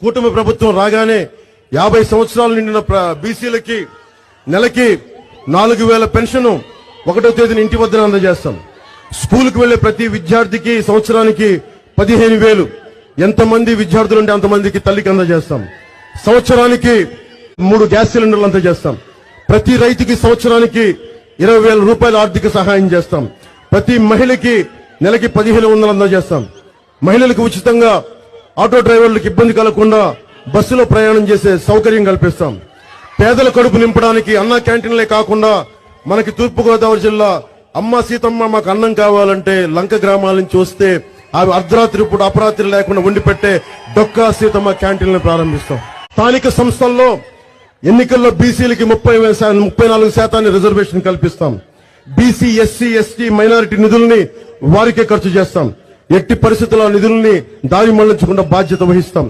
కూటమి ప్రభుత్వం రాగానే 50 సంవత్సరాలు నిండిన బీసీలకి నెలకి 4,000 పెన్షన్ 1వ తేదీన ఇంటి వద్దన అందజేస్తాం. స్కూల్కి వెళ్లే ప్రతి విద్యార్థికి సంవత్సరానికి 15,000 ఎంతమంది విద్యార్థులు ఉంటే అంతమందికి తల్లికి అందజేస్తాం. సంవత్సరానికి 3 గ్యాస్ సిలిండర్లు అందజేస్తాం. ప్రతి రైతుకి సంవత్సరానికి 20,000 రూపాయల ఆర్థిక సహాయం చేస్తాం. ప్రతి మహిళకి నెలకి 1,500 అందజేస్తాం. మహిళలకు ఉచితంగా ఆటో డ్రైవర్లకు ఇబ్బంది కలగకుండా బస్సులో ప్రయాణం చేసే సౌకర్యం కల్పిస్తాం. పేదల కడుపు నింపడానికి అన్న క్యాంటీన్లే కాకుండా మనకి తూర్పుగోదావరి జిల్లా అమ్మ సీతమ్మ మాకు అన్నం కావాలంటే లంక గ్రామాల నుంచి వస్తే అవి అర్ధరాత్రి పూట అపరాత్రి లేకుండా వండి పెట్టే డొక్కా సీతమ్మ క్యాంటీన్లను ప్రారంభిస్తాం. స్థానిక సంస్థల్లో ఎన్నికల్లో బీసీలకి 34% రిజర్వేషన్ కల్పిస్తాం. బీసీ, ఎస్సీ, ఎస్టీ, మైనారిటీ నిధుల్ని వారికే ఖర్చు చేస్తాం. ఎట్టి పరిస్థితుల్లో నిధుల్ని దారి మళ్లించకుండా బాధ్యత వహిస్తాం.